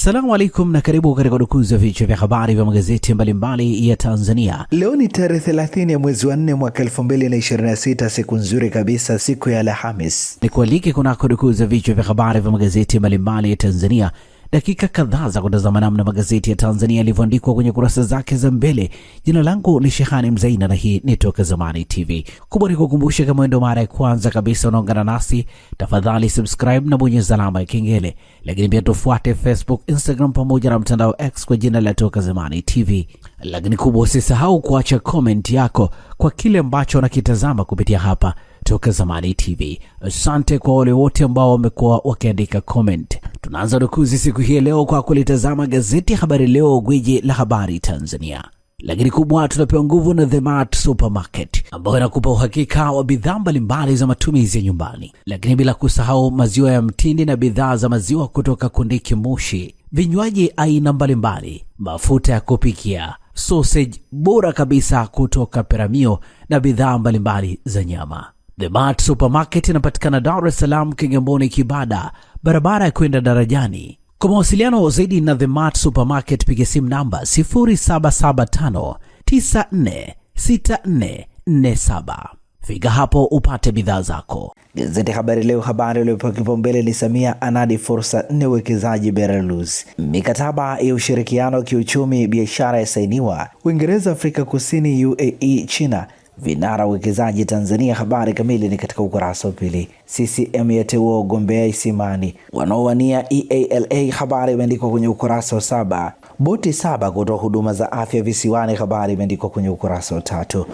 Assalamu alaikum na karibu katika udukuzi wa vichwa vya habari vya magazeti mbalimbali ya Tanzania. Leo ni tarehe 30 ya mwezi wa 4 mwaka 2026, siku nzuri kabisa, siku ya Alhamis. Nikualike kunako udukuzi wa vichwa vya habari vya magazeti mbalimbali ya Tanzania. Dakika kadhaa za kutazama namna magazeti ya Tanzania yalivyoandikwa kwenye kurasa zake za mbele. Jina langu ni Shehani Mzaina na hii ni Toka Zamani TV. Kubwa ni kukumbusha, kama ndio mara ya kwanza kabisa unaungana nasi, tafadhali subscribe na bonyeza alama ya kengele. Lakini pia tufuate Facebook, Instagram pamoja na mtandao X kwa jina la Toka Zamani TV. Lakini kubwa, usisahau kuacha comment yako kwa kile ambacho unakitazama kupitia hapa Toka Zamani TV. Asante kwa wale wote ambao wamekuwa wakiandika comment. Tunaanza dukuzi siku hii leo kwa kulitazama gazeti Habari Leo, gwiji la habari Tanzania. Lakini kubwa, tunapewa nguvu na The Mart Supermarket ambayo inakupa uhakika wa bidhaa mbalimbali za matumizi ya nyumbani. Lakini bila kusahau maziwa ya mtindi na bidhaa za maziwa kutoka Kondiki Moshi, vinywaji aina mbalimbali, mafuta ya kupikia, sausage bora kabisa kutoka Peramio na bidhaa mbalimbali za nyama. The Mart Supermarket inapatikana Dar es Salaam, Kigamboni, Kibada, barabara ya kwenda darajani. Kwa mawasiliano zaidi na The Mart Supermarket, piga simu namba 0775946447. Fika hapo upate bidhaa zako. Gazeti Habari Leo, habari iliyopewa kipaumbele ni Samia anadi fursa 4 uwekezaji Belarus. Mikataba ya ushirikiano kiuchumi biashara yasainiwa. Uingereza, Afrika Kusini, UAE, China vinara uwekezaji Tanzania. Habari kamili ni katika ukurasa wa pili. CCM yateua ugombea Isimani wanaowania EALA. Habari imeandikwa kwenye ukurasa wa 7. Boti 7 kutoa huduma za afya visiwani. Habari imeandikwa kwenye ukurasa wa 3.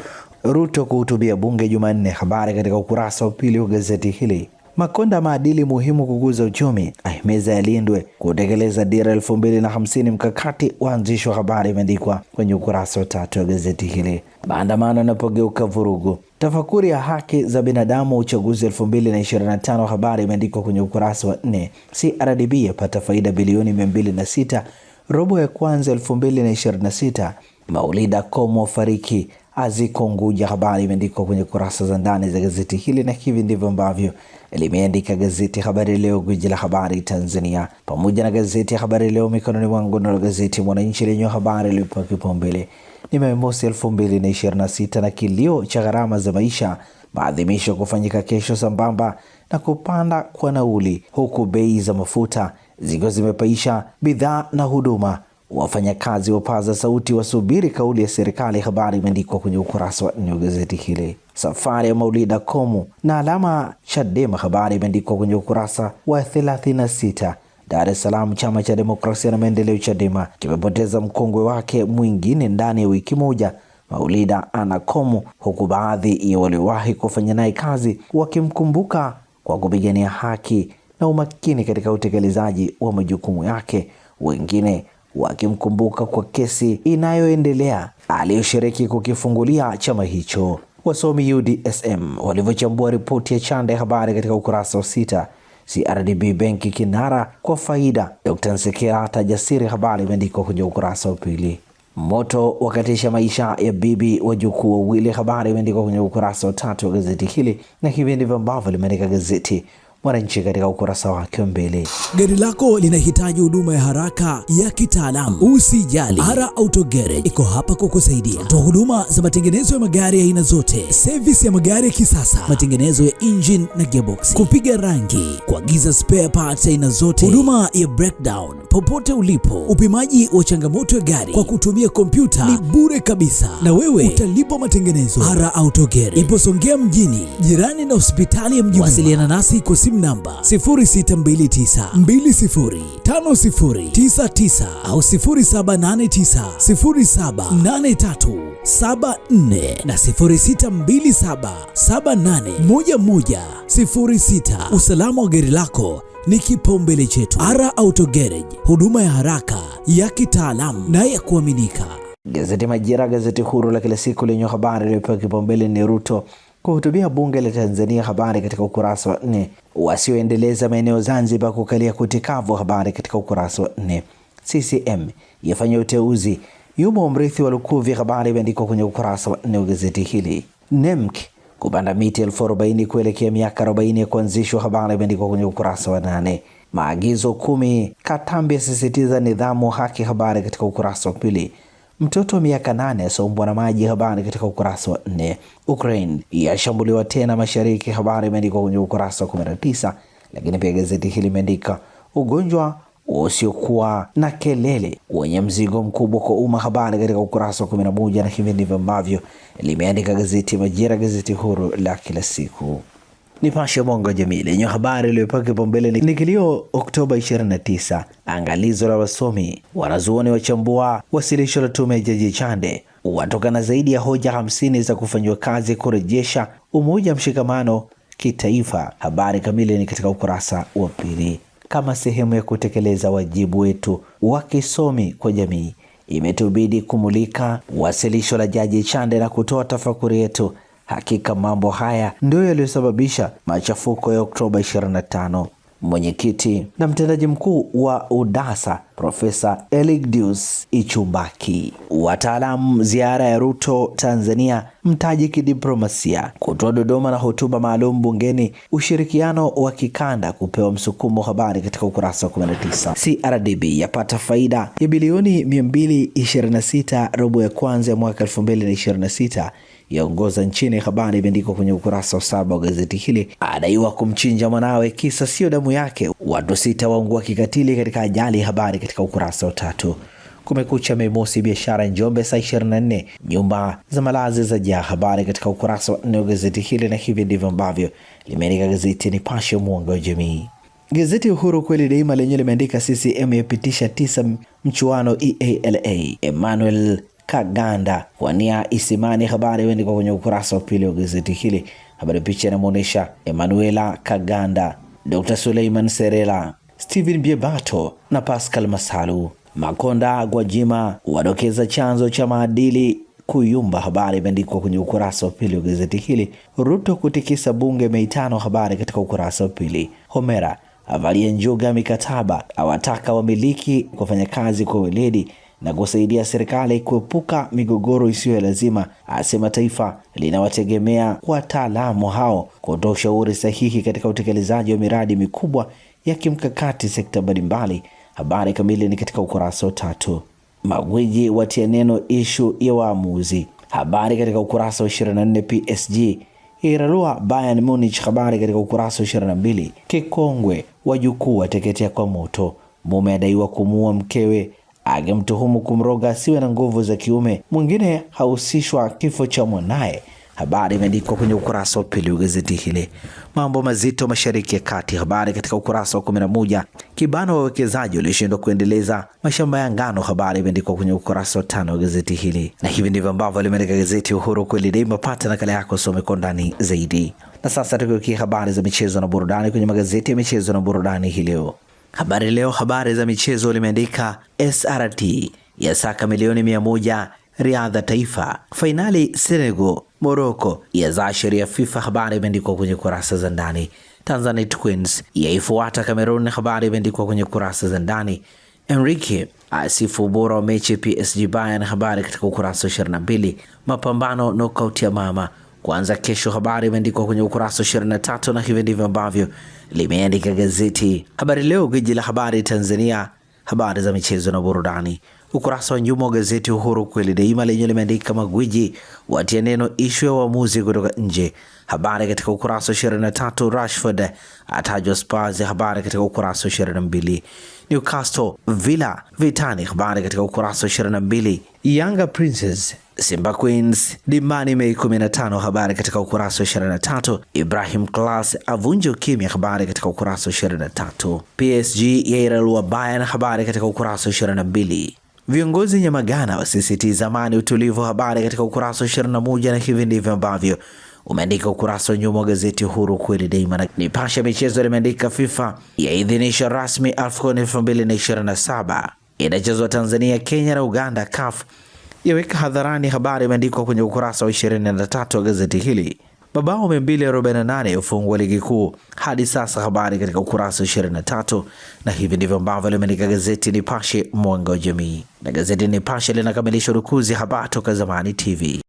Ruto kuhutubia bunge Jumanne. Habari katika ukurasa wa pili wa gazeti hili. Makonda maadili muhimu kukuza uchumi, ahimiza yalindwe kutekeleza dira 2050 mkakati waanzishwa. Habari imeandikwa kwenye ukurasa wa 3 wa gazeti hili. Maandamano yanapogeuka vurugu, tafakuri ya haki za binadamu uchaguzi 2025. Habari imeandikwa kwenye ukurasa wa 4. CRDB yapata faida bilioni 206 robo ya kwanza 2026. Maulida Komo fariki aziko Unguja. Habari imeandikwa kwenye kurasa za ndani za gazeti hili, na hivi ndivyo ambavyo limeandika gazeti Habari Leo, gwiji la habari Tanzania. Pamoja na gazeti Habari Leo mikononi mwangu na gazeti Mwananchi lenye habari iliyopewa kipaumbele ni Mei Mosi 2026 na kilio cha gharama za maisha, maadhimisho kufanyika kesho sambamba na kupanda kwa nauli, huku bei za mafuta zikiwa zimepaisha bidhaa na huduma. Wafanyakazi wapaza sauti wasubiri kauli ya serikali. Habari imeandikwa kwenye ukurasa wa 4 wa gazeti hili. Safari ya Maulida Komu na alama Chadema. Habari imeandikwa kwenye ukurasa wa 36. Dar es Salaam, chama cha demokrasia na maendeleo Chadema kimepoteza mkongwe wake mwingine ndani ya wiki moja. Maulida ana Komu, huku baadhi ya waliowahi kufanya naye kazi wakimkumbuka kwa kupigania haki na umakini katika utekelezaji wa majukumu yake, wengine wakimkumbuka kwa kesi inayoendelea aliyoshiriki kukifungulia chama hicho. Wasomi UDSM walivyochambua ripoti ya Chande. Habari katika ukurasa wa 6. CRDB benki kinara kwa faida, Dr. Nsekela ataja siri. Habari imeandikwa kwenye ukurasa wa 2. Moto wakatisha maisha ya bibi wajukuu wawili. Habari imeandikwa kwenye ukurasa wa 3 wa gazeti hili, na hivi ndivyo ambavyo limeandika gazeti Mwananchi katika ukurasa wake mbele. Gari lako linahitaji huduma ya haraka ya kitaalamu, usijali. Ara Auto Garage iko hapa kukusaidia. Toa huduma za matengenezo ya magari ya aina zote, service ya magari ya kisasa, matengenezo ya engine na gearbox, kupiga rangi, kuagiza spare parts aina zote, huduma ya breakdown popote ulipo, upimaji wa changamoto ya gari kwa kutumia kompyuta ni bure kabisa, na wewe utalipa matengenezo. Ara Auto Garage ipo Songea mjini, jirani na hospitali ya Mji. Wasiliana nasi kwa namba 0629205099 au 0789078374 na 0627781106. Usalama wa gari lako ni kipaumbele chetu. Ara Auto Garage, huduma ya haraka ya kitaalamu na ya kuaminika. Gazeti Majira, gazeti huru la kila siku lenye habari iliyopewa kipaumbele ni Ruto kuhutubia bunge la Tanzania. Habari katika ukurasa wa 4. Wasioendeleza maeneo Zanzibar kukalia kutikavu. Habari katika ukurasa wa 4. CCM yafanya uteuzi, yumo mrithi wa Lukuvi. Habari imeandikwa kwenye ukurasa wa 4 wa gazeti hili. NEMC kupanda miti 40,000 kuelekea miaka 40 ya kuanzishwa. Habari imeandikwa kwenye ukurasa wa 8. Maagizo 10 Katambi asisitiza nidhamu haki, habari katika ukurasa wa pili. Mtoto miaka 8 asombwa na maji, habari katika ukurasa wa 4. Ukraine yashambuliwa tena mashariki, habari imeandikwa kwenye ukurasa wa 19. Lakini pia gazeti hili limeandika ugonjwa usiokuwa na kelele wenye mzigo mkubwa kwa umma, habari katika ukurasa wa 11. Na hivi ndivyo ambavyo limeandika gazeti Majira, gazeti huru la kila siku. Nipashe mwanga wa jamii lenye habari iliyopewa kipaumbele ni kilio Oktoba 29, angalizo la wasomi, wanazuoni wachambua wasilisho la tume ya Jaji Chande, watokana zaidi ya hoja 50 za kufanywa kazi kurejesha umoja mshikamano kitaifa. Habari kamili ni katika ukurasa wa pili. Kama sehemu ya kutekeleza wajibu wetu wa kisomi kwa jamii, imetubidi kumulika wasilisho la Jaji Chande na kutoa tafakuri yetu. Hakika mambo haya ndio yaliyosababisha machafuko ya Oktoba 25. Mwenyekiti na mtendaji mkuu wa UDASA Profesa Eligdius Ichumbaki. Wataalamu ziara ya Ruto Tanzania, mtaji kidiplomasia, kutoa Dodoma na hotuba maalum bungeni, ushirikiano wa kikanda kupewa msukumo, habari katika ukurasa wa 19. CRDB yapata faida ya bilioni 226 robo ya kwanza ya mwaka 2026, yaongoza nchini, habari imeandikwa kwenye ukurasa wa 7 wa gazeti hili. Adaiwa kumchinja mwanawe kisa sio damu yake, watu 6 waungua kikatili katika ajali, habari katika ukurasa wa 3. Kumekucha Mei Mosi, biashara Njombe saa 24, nyumba za malazi za jaa, habari katika ukurasa wa 4 wa gazeti hili. Na hivi ndivyo ambavyo limeandika gazeti Nipashe mwanga wa jamii. Gazeti Uhuru kweli daima lenyewe limeandika CCM yapitisha 9 mchuano EALA, Emmanuel Kaganda wania Isimani, habari imeandikwa kwenye ukurasa wa pili wa gazeti hili. Habari picha inamuonesha Emmanuela Kaganda, Dr. Suleiman Serela, Steven Biebato na Pascal Masalu. Makonda Gwajima wadokeza chanzo cha maadili kuyumba, habari imeandikwa kwenye ukurasa wa pili wa gazeti hili. Ruto kutikisa bunge Mei 5, habari katika ukurasa wa pili. Homera avalia njuga mikataba, awataka wamiliki kufanya kazi kwa weledi na kusaidia serikali kuepuka migogoro isiyo lazima, asema taifa linawategemea wataalamu hao kutoa ushauri sahihi katika utekelezaji wa miradi mikubwa ya kimkakati sekta mbalimbali. Habari kamili ni katika ukurasa wa 3. Magwiji watia neno ishu ya waamuzi, habari katika ukurasa wa 24. PSG irarua Bayern Munich, habari katika ukurasa wa 22. Kikongwe wajukuu wateketea kwa moto, mume adaiwa kumuua mkewe agemtuhumu kumroga asiwe na nguvu za kiume, mwingine hahusishwa kifo cha mwanae. Habari imeandikwa kwenye ukurasa wa pili wa gazeti hili. Mambo mazito mashariki ya kati, habari katika ukurasa wa 11. Kibano wawekezaji walioshindwa kuendeleza mashamba ya ngano, habari imeandikwa kwenye ukurasa wa 5 wa gazeti hili. Na hivi ndivyo ambavyo limeandika gazeti Uhuru kweli daima. Pata nakala yako, some kwa ndani zaidi. Na sasa tukiukia habari za michezo na burudani kwenye magazeti ya michezo na burudani hii leo. Habari Leo, habari za michezo limeandika SRT yasaka milioni 100 riadha taifa, fainali Senegal Morocco yazaa sheria FIFA, habari imeandikwa kwenye kurasa za ndani. Tanzania Twins yaifuata Cameroon, habari imeandikwa kwenye kurasa za ndani. Enrique asifu ubora wa mechi PSG Bayern, habari katika ukurasa wa 22. Mapambano knockout ya mama kuanza kesho, habari imeandikwa kwenye ukurasa wa 23. Na hivi ndivyo ambavyo limeandika gazeti Habari Leo, gwiji la habari Tanzania, habari za michezo na burudani. Ukurasa wa nyuma wa gazeti Uhuru kweli daima lenye limeandika magwiji watia neno ishu ya waamuzi kutoka nje, habari katika ukurasa wa 23. Rashford atajwa Spurs, habari katika ukurasa wa 22. Newcastle Villa vitani, habari katika ukurasa wa 22. Yanga Princess Simba Queens dimani Mei 15, habari katika ukurasa wa 23. Ibrahim Class avunja ukimya, habari katika ukurasa wa 23. PSG yairarua Bayern, habari katika ukurasa wa 22. Viongozi Nyamagana wasisitiza amani utulivu, habari katika ukurasa wa 21. Na hivi ndivyo ambavyo umeandika ukurasa wa nyuma wa gazeti Uhuru kweli daima. Na Nipashe michezo limeandika FIFA yaidhinisha rasmi AFCON 2027 inachezwa Tanzania, Kenya na Uganda. CAF yaweka hadharani, habari imeandikwa kwenye ukurasa wa 23 wa gazeti hili. Mabao 248 ufungwa ligi kuu hadi sasa, habari katika ukurasa wa 23. Na hivi ndivyo ambavyo limeandika gazeti Nipashe mwanga wa jamii. Na gazeti Nipashe linakamilisha rukuzi habari toka Zamani TV.